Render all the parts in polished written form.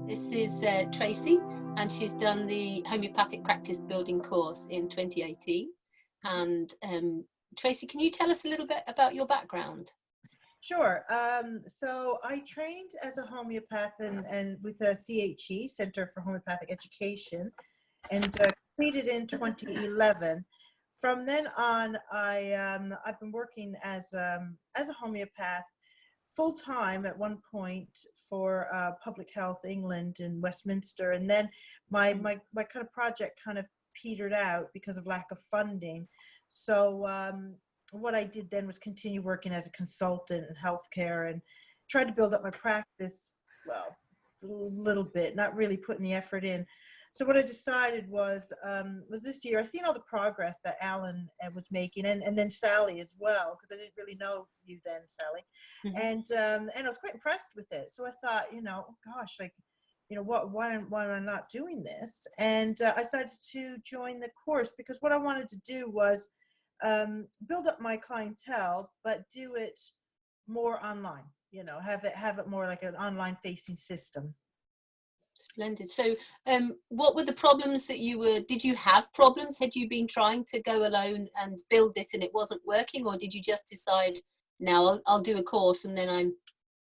This is Tracy, and she's done the Homeopathic Practice Building Course in 2018. And Tracy, can you tell us a little bit about your background? Sure. So I trained as a homeopath and with the CHE, Center for Homeopathic Education, and completed in 2011. From then on, I've been working as a homeopath full-time at one point for Public Health England in Westminster, and then my kind of project kind of petered out because of lack of funding. So what I did then was continue working as a consultant in healthcare and tried to build up my practice, well, a little bit, not really putting the effort in. So what I decided was this year, I seen all the progress that Alan was making, and then Sally as well, because I didn't really know you then, Sally. Mm-hmm. And I was quite impressed with it. So I thought, oh gosh, like, why am I not doing this? And I decided to join the course because what I wanted to do was build up my clientele, but do it more online, have it more like an online facing system. Splendid. So what were the problems that did you have problems? Had you been trying to go alone and build it and it wasn't working, or did you just decide, now I'll do a course and then I'm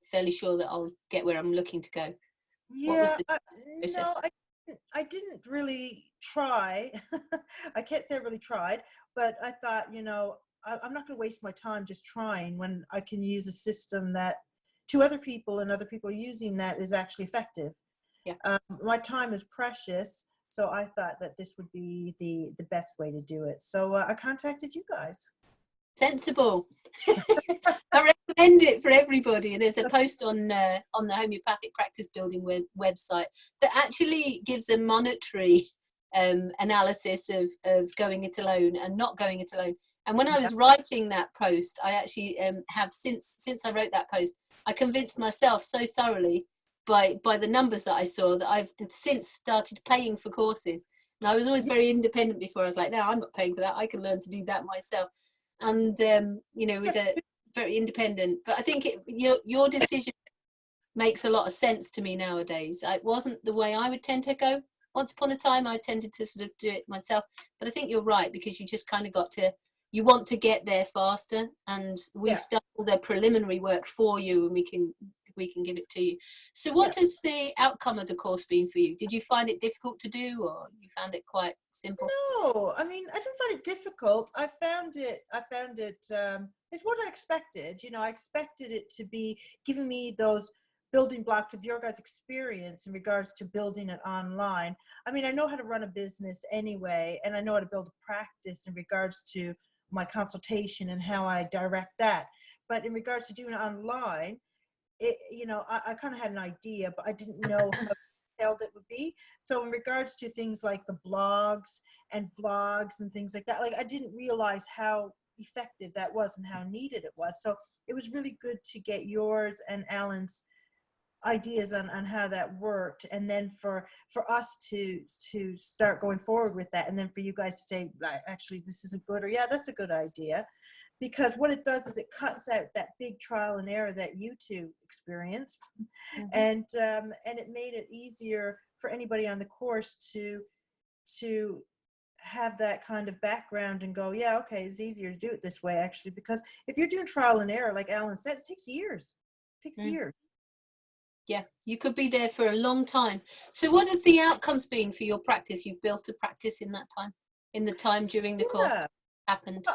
fairly sure that I'll get where I'm looking to go? Yeah, what was the process? No, I didn't really try. I can't say I really tried, but I thought, I'm not going to waste my time just trying when I can use a system that to other people and other people using that is actually effective. Yeah. My time is precious, so I thought that this would be the best way to do it. So I contacted you guys. Sensible. I recommend it for everybody. There's a post on the Homeopathic Practice Building website that actually gives a monetary analysis of going it alone and not going it alone. And when I was writing that post, I actually have since I wrote that post, I convinced myself so thoroughly by the numbers that I saw that I've since started paying for courses. And I was always very independent before. I was like, no, I'm not paying for that. I can learn to do that myself. And with a very independent. But I think your decision makes a lot of sense to me nowadays. It wasn't the way I would tend to go. Once upon a time, I tended to sort of do it myself. But I think you're right, because you just kind of you want to get there faster, and we've done all the preliminary work for you, and we can give it to you. So what has the outcome of the course been for you? Did you find it difficult to do, or you found it quite simple? No, I mean, I didn't find it difficult. I found it it's what I expected. I expected it to be giving me those building blocks of your guys' experience in regards to building it online. I mean, I know how to run a business anyway, and I know how to build a practice in regards to my consultation and how I direct that. But in regards to doing it online, I kind of had an idea, but I didn't know how detailed it would be. So in regards to things like the blogs and vlogs and things like that, like I didn't realize how effective that was and how needed it was. So it was really good to get yours and Alan's ideas on how that worked, and then for us to start going forward with that, and then for you guys to say, actually, this is a good, or yeah, that's a good idea. Because what it does is it cuts out that big trial and error that you two experienced, and it made it easier for anybody on the course to have that kind of background and go, yeah, okay, it's easier to do it this way, actually. Because if you're doing trial and error, like Alan said, it takes years. It takes years. Yeah, you could be there for a long time. So what have the outcomes been for your practice? You've built a practice in that time, in the time during the course happened.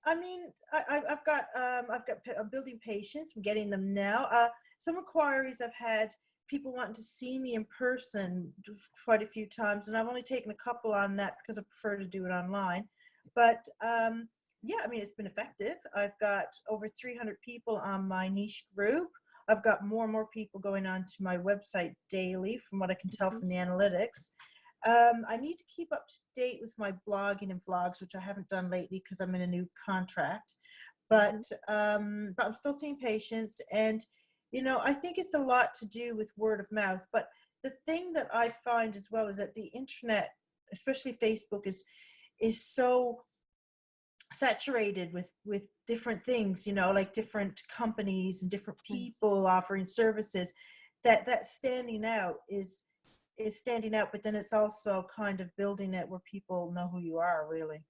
I mean, I'm building patients. I'm getting them now. Some inquiries I've had, people wanting to see me in person quite a few times, and I've only taken a couple on that because I prefer to do it online. But yeah, I mean, it's been effective. I've got over 300 people on my niche group. I've got more and more people going on to my website daily, from what I can tell from the analytics. I need to keep up to date with my blogging and vlogs, which I haven't done lately because I'm in a new contract. But I'm still seeing patients, and I think it's a lot to do with word of mouth. But the thing that I find as well is that the internet, especially Facebook, is so saturated with different things, like different companies and different people offering services, that standing out is is standing out, but then it's also kind of building it where people know who you are, really.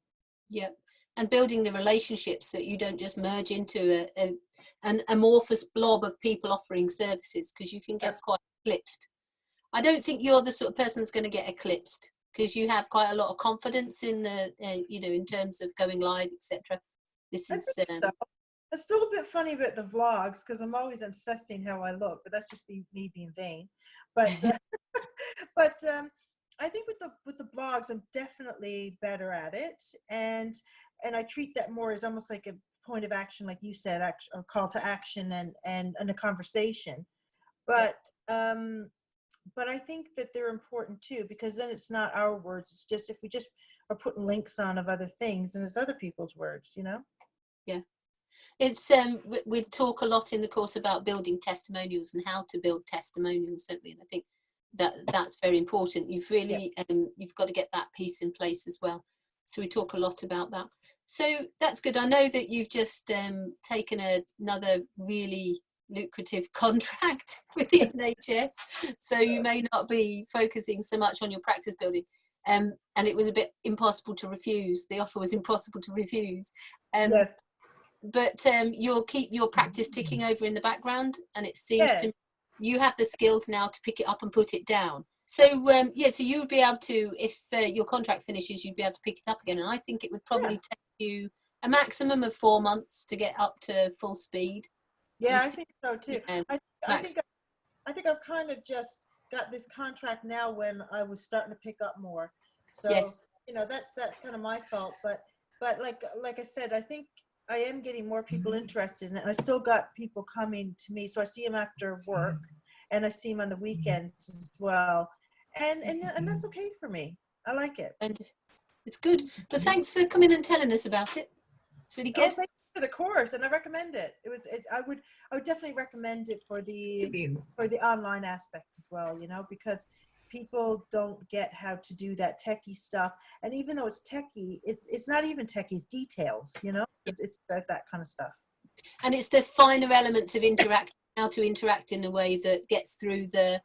Yep. And building the relationships that you don't just merge into an amorphous blob of people offering services, because you can get quite eclipsed. I don't think you're the sort of person that's going to get eclipsed, because you have quite a lot of confidence in the, you know, in terms of going live, etc. This is. So. It's still a bit funny about the vlogs because I'm always obsessing how I look, but that's just me being vain. But but I think with the blogs, I'm definitely better at it, and I treat that more as almost like a point of action, like you said, a call to action and a conversation. But but I think that they're important too, because then it's not our words. It's just if we just are putting links on of other things, and it's other people's words, you know. Yeah. It's we talk a lot in the course about building testimonials and how to build testimonials, don't we? And I think that's very important. You've really you've got to get that piece in place as well. So we talk a lot about that. So that's good. I know that you've just taken another really lucrative contract with the NHS, so you may not be focusing so much on your practice building. And it was a bit impossible to refuse. The offer was impossible to refuse. Yes. But you'll keep your practice ticking over in the background, and it seems to me you have the skills now to pick it up and put it down. So so you would be able to, if your contract finishes, you'd be able to pick it up again. And I think it would probably take you a maximum of 4 months to get up to full speed. Yeah, I think so too. I think I've kind of just got this contract now when I was starting to pick up more. So you know, that's kind of my fault. But like I said, I think I am getting more people interested in it, and I still got people coming to me. So I see them after work, and I see them on the weekends as well, and that's okay for me. I like it, and it's good. But thanks for coming and telling us about it. It's really good. Oh, thank you for the course, and I recommend it. I would definitely recommend it for the online aspect as well. You know, because people don't get how to do that techie stuff, and even though it's techie, it's not even techie, it's details, you know. It's that kind of stuff, and it's the finer elements of interact, how to interact in a way that gets through the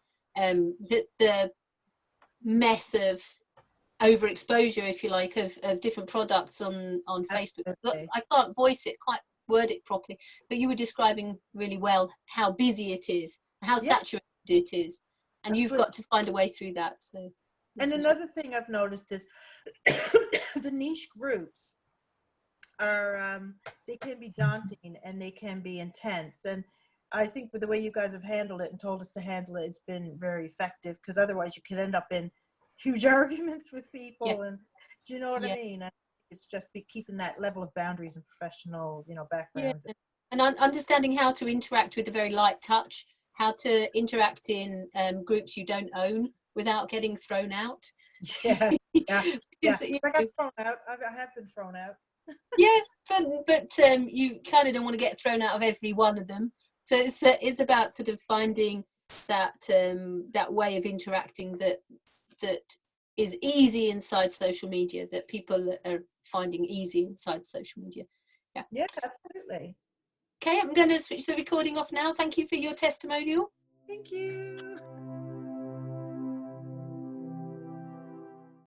mess of overexposure, if you like, of different products on Facebook. I can't voice it, quite word it properly, but you were describing really well how busy it is, how saturated it is, and you've got to find a way through that. So, and another thing I've noticed is the niche groups are they can be daunting and they can be intense, and I think with the way you guys have handled it and told us to handle it, it's been very effective, because otherwise you could end up in huge arguments with people. And do you know what I mean? It's just keeping that level of boundaries and professional, you know, background. And understanding how to interact with a very light touch, how to interact in groups you don't own without getting thrown out. I got thrown out. I have been thrown out. but you kind of don't want to get thrown out of every one of them. So it's about sort of finding that that way of interacting that is easy inside social media, that people are finding easy inside social media. Yeah, absolutely. Okay, I'm going to switch the recording off now. Thank you for your testimonial. Thank you.